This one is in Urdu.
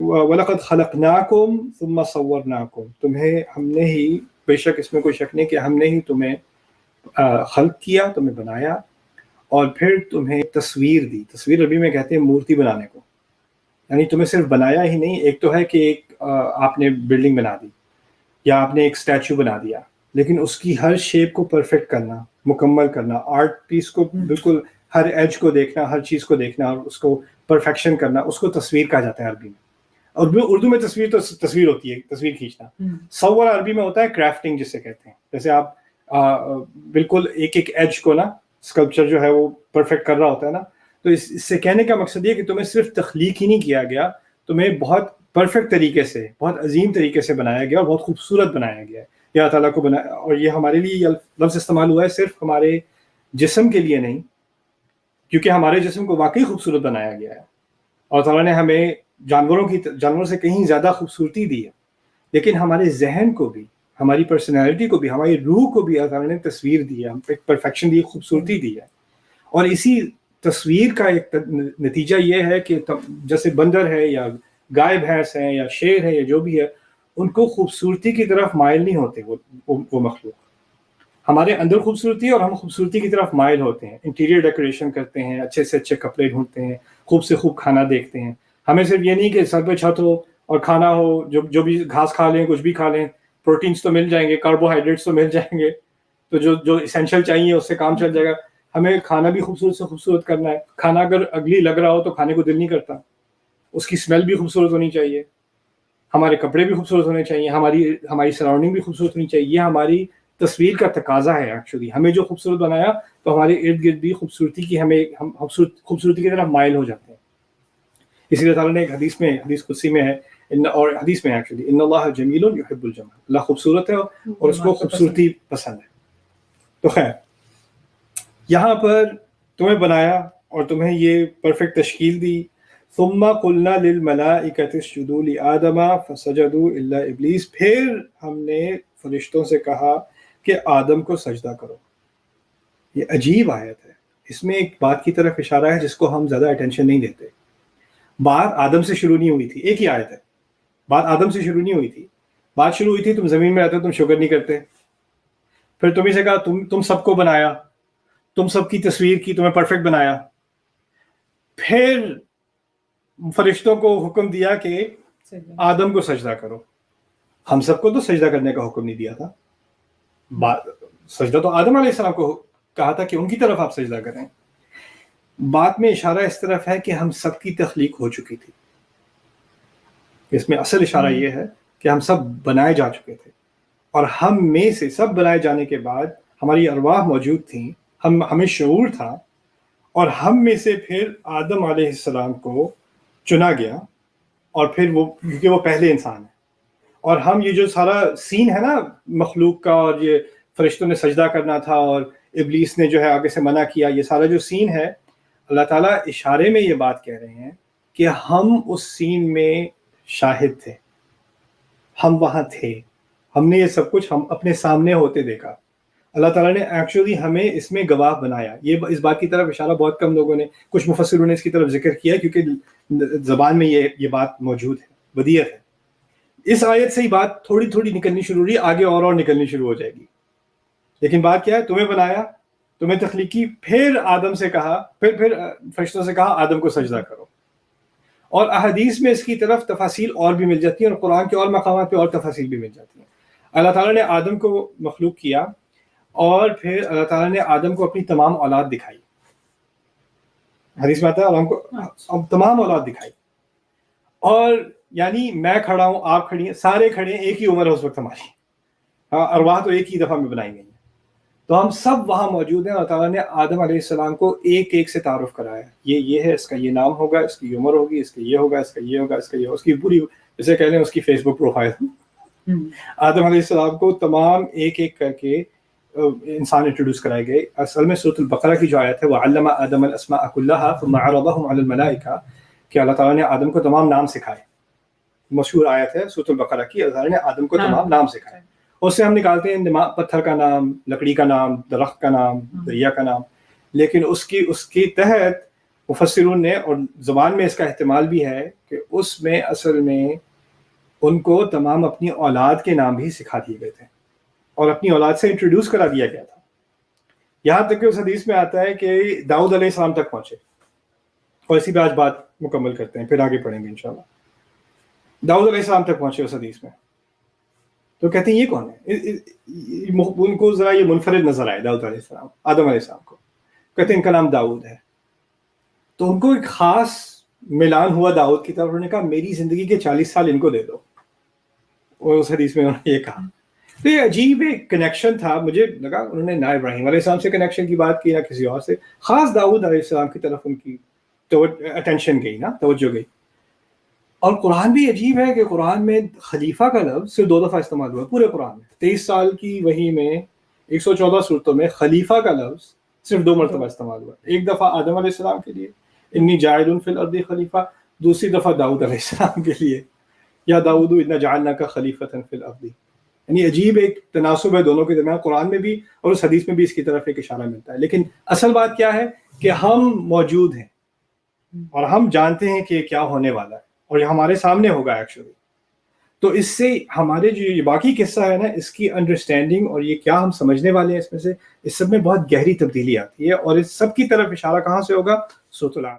وَلَقَدْ خَلَقْنَاكُمْ ثُمَّ صَوَّرْنَاكُمْ، تمہیں ہم نے ہی، بے شک اس میں کوئی شک نہیں کہ ہم نے ہی تمہیں خلق کیا، تمہیں بنایا، اور پھر تمہیں تصویر دی. تصویر عربی میں کہتے ہیں مورتی بنانے کو، یعنی تمہیں صرف بنایا ہی نہیں. ایک تو ہے کہ ایک آپ نے بلڈنگ بنا دی یا آپ نے ایک اسٹیچو بنا دیا، لیکن اس کی ہر شیپ کو پرفیکٹ کرنا، مکمل کرنا، آرٹ پیس کو بالکل ہر ایج کو دیکھنا، ہر چیز کو دیکھنا اور اس کو پرفیکشن کرنا، اس کو تصویر کہا جاتا ہے عربی میں. اور اردو میں تصویر تو تصویر ہوتی ہے، تصویر کھینچنا. صور عربی میں ہوتا ہے کرافٹنگ جسے کہتے ہیں. جیسے آپ بالکل ایک ایک ایج کو نا، اسکلپچر جو ہے وہ پرفیکٹ کر رہا ہوتا ہے نا. تو اس سے کہنے کا مقصد یہ کہ تمہیں صرف تخلیق ہی نہیں کیا گیا، تمہیں بہت پرفیکٹ طریقے سے، بہت عظیم طریقے سے بنایا گیا اور بہت خوبصورت بنایا گیا ہے. یا اللہ تعالیٰ کو بنایا، اور یہ ہمارے لیے یہ لفظ استعمال ہوا ہے صرف ہمارے جسم کے لیے نہیں، کیونکہ ہمارے جسم کو واقعی خوبصورت بنایا گیا ہے. اور تعالیٰ نے ہمیں جانوروں سے کہیں زیادہ خوبصورتی دی ہے، لیکن ہمارے ذہن کو بھی، ہماری پرسنالٹی کو بھی، ہماری روح کو بھی اللہ تعالیٰ نے تصویر دی ہے، ایک پرفیکشن دی، خوبصورتی دی ہے. اور اسی تصویر کا ایک نتیجہ یہ ہے کہ جیسے بندر ہے یا گائے بھینس ہے یا شیر ہے یا جو بھی ہے، ان کو خوبصورتی کی طرف مائل نہیں ہوتے وہ مخلوق. ہمارے اندر خوبصورتی ہے اور ہم خوبصورتی کی طرف مائل ہوتے ہیں، انٹیریئر ڈیکوریشن کرتے ہیں، اچھے سے اچھے کپڑے ڈھونڈتے ہیں، خوب سے خوب کھانا دیکھتے ہیں. ہمیں صرف یہ نہیں کہ سر پہ چھت ہو اور کھانا ہو، جو بھی گھاس کھا لیں، کچھ بھی کھا لیں، پروٹینس تو مل جائیں گے، کاربوہائیڈریٹس تو مل جائیں گے، تو جو اسینشیل چاہیے اس سے کام چل جائے گا. ہمیں کھانا بھی خوبصورت سے خوبصورت کرنا ہے. کھانا اگر اگلی لگ رہا ہو تو کھانے کو دل نہیں کرتا، اس کی اسمیل بھی خوبصورت ہونی چاہیے، ہمارے کپڑے بھی خوبصورت ہونے چاہیے، ہماری سراؤنڈنگ بھی خوبصورت ہونی چاہیے. یہ ہماری تصویر کا تقاضا ہے. ایکچولی ہمیں جو خوبصورت بنایا تو ہمارے ارد گرد بھی خوبصورتی کی، ہم خوبصورتی کی طرف مائل ہو جاتے ہیں. اسی لیے تعالیٰ نے ایک حدیث قدسی میں ہے، اور حدیث میں ایکچولی، ان اللہ جمیل یحب الجمال، اللہ خوبصورت ہے اور اس کو خوبصورتی پسند ہے. تو خیر، یہاں پر تمہیں بنایا اور تمہیں یہ پرفیکٹ تشکیل دی. ثم قلنا للملائکۃ اسجدوا لآدم فسجدوا الا ابلیس، پھر ہم نے فرشتوں سے کہا کہ آدم کو سجدہ کرو. یہ عجیب آیت ہے، اس میں ایک بات کی طرف اشارہ ہے جس کو ہم زیادہ اٹینشن نہیں دیتے. بات آدم سے شروع نہیں ہوئی تھی، ایک ہی آیت ہے، بات آدم سے شروع نہیں ہوئی تھی. بات شروع ہوئی تھی تم زمین میں رہتے، تم شکر نہیں کرتے. پھر تمہیں سے کہا تم سب کو بنایا، تم سب کی تصویر کی، تمہیں پرفیکٹ بنایا. پھر فرشتوں کو حکم دیا کہ آدم کو سجدہ کرو. ہم سب کو تو سجدہ کرنے کا حکم نہیں دیا تھا، سجدہ تو آدم علیہ السلام کو کہا تھا کہ ان کی طرف آپ سجدہ کریں. بات میں اشارہ اس طرف ہے کہ ہم سب کی تخلیق ہو چکی تھی. اس میں اصل اشارہ یہ ہے کہ ہم سب بنائے جا چکے تھے، اور ہم میں سے سب بنائے جانے کے بعد ہماری ارواح موجود تھیں، ہمیں شعور تھا، اور ہم میں سے پھر آدم علیہ السلام کو چنا گیا. اور پھر وہ، کیونکہ وہ پہلے انسان ہیں، اور ہم یہ جو سارا سین ہے نا مخلوق کا، اور یہ فرشتوں نے سجدہ کرنا تھا اور ابلیس نے جو ہے آگے سے منع کیا، یہ سارا جو سین ہے، اللہ تعالیٰ اشارے میں یہ بات کہہ رہے ہیں کہ ہم اس سین میں شاہد تھے، ہم وہاں تھے، ہم نے یہ سب کچھ ہم اپنے سامنے ہوتے دیکھا. اللہ تعالیٰ نے ایکچولی ہمیں اس میں گواہ بنایا. اس بات کی طرف اشارہ بہت کم لوگوں نے، کچھ مفسروں نے اس کی طرف ذکر کیا کیونکہ زبان میں یہ بات موجود ہے، بدیہت ہے. اس آیت سے ہی بات تھوڑی تھوڑی نکلنی شروع ہوئی، آگے اور نکلنی شروع ہو جائے گی. لیکن بات کیا ہے؟ تمہیں بنایا، تمہیں تخلیق کی، پھر آدم سے کہا، پھر فرشتوں سے کہا آدم کو سجدہ کرو. اور احادیث میں اس کی طرف تفاصیل اور بھی مل جاتی ہیں، اور قرآن کے اور مقامات پہ اور تفاصیل بھی مل جاتی ہیں. اللہ تعالیٰ نے آدم کو مخلوق کیا، اور پھر اللہ تعالیٰ نے آدم کو اپنی تمام اولاد دکھائی. حدیث میں آتا ہے آدم کو تمام اولاد دکھائی، اور یعنی میں کھڑا ہوں، آپ کھڑی ہیں، سارے کھڑے ہیں، ایک ہی عمر ہے اس وقت ہماری، ارواح تو ایک ہی دفعہ میں بنائی گئی ہیں، تو ہم سب وہاں موجود ہیں. اللہ تعالیٰ نے آدم علیہ السلام کو ایک ایک سے تعارف کرایا. یہ ہے، اس کا یہ نام ہوگا، اس کی عمر ہوگی، اس کا یہ ہوگا، اس کا یہ ہوگا، اس کا یہ ہوگا، اس کی پوری، جیسے کہہ لیں اس کی فیس بک پروفائل. آدم علیہ السلام کو تمام ایک ایک کر کے انسان انٹروڈیوس کرائے گئے. اصل میں سورۃ البقرہ کی جو آیت ہے، وَعَلَّمَ آدَمَ الْأَسْمَاءَ كُلَّهَا ثُمَّ عَرَضَهُمْ عَلَى الْمَلَائِكَةِ، کہ اللہ تعالیٰ نے آدم کو تمام نام سکھائے. مشہور آیت ہے سورۃ البقرہ کی، اللہ تعالیٰ نے آدم کو تمام نام سکھائے. اس سے ہم نکالتے ہیں پتھر کا نام، لکڑی کا نام، درخت کا نام، دریا کا نام، لیکن اس کی تحت مفسرون نے، اور زبان میں اس کا احتمال بھی ہے کہ اس میں اصل میں ان کو تمام اپنی اولاد کے نام بھی سکھا دیے گئے تھے اور اپنی اولاد سے انٹروڈیوس کرا دیا گیا تھا. یہاں تک کہ اس حدیث میں آتا ہے کہ داؤد علیہ السلام تک پہنچے، اور اسی پہ آج بات مکمل کرتے ہیں، پھر آگے پڑھیں گے انشاءاللہ. داؤد علیہ السلام تک پہنچے اس حدیث میں. تو کہتے ہیں یہ کون ہے؟ ان کو ذرا یہ منفرد نظر آئے داؤد علیہ السلام، آدم علیہ السلام کو. کہتے ہیں ان کا نام داؤد ہے. تو ان کو ایک خاص ملان ہوا داؤد کی طرف. انہوں نے کہا میری زندگی کے 40 سال ان کو دے دو. اور اس حدیث میں انہوں نے یہ کہا. تو یہ عجیب ایک کنیکشن تھا. مجھے لگا انہوں نے نہ ابراہیم علیہ السلام سے کنیکشن کی بات کی، نہ کسی اور سے. خاص داؤد علیہ السلام کی طرف ان کی اٹینشن گئی، نا توجہ گئی. اور قرآن بھی عجیب ہے کہ قرآن میں خلیفہ کا لفظ صرف 2 دفعہ استعمال ہوا ہے پورے قرآن میں. 23 سال کی وحی میں 114 صورتوں میں خلیفہ کا لفظ صرف 2 مرتبہ استعمال ہوا. ایک دفعہ آدم علیہ السلام کے لیے انی جاعل فی الارض خلیفہ، دوسری دفعہ داؤد علیہ السلام کے لیے یا داؤد انا جعلناک خلیفۃ فی الارض. یعنی عجیب ایک تناسب ہے دونوں کے درمیان. قرآن میں بھی اور اس حدیث میں بھی اس کی طرف ایک اشارہ ملتا ہے. لیکن اصل بات کیا ہے کہ ہم موجود ہیں اور ہم جانتے ہیں کہ کیا ہونے والا ہے اور یہ ہمارے سامنے ہوگا ایکچولی. تو اس سے ہمارے جو یہ باقی قصہ ہے نا، اس کی انڈرسٹینڈنگ اور یہ کیا ہم سمجھنے والے ہیں اس میں سے، اس سب میں بہت گہری تبدیلی آتی ہے. اور اس سب کی طرف اشارہ کہاں سے ہوگا؟ سورۃ العراف.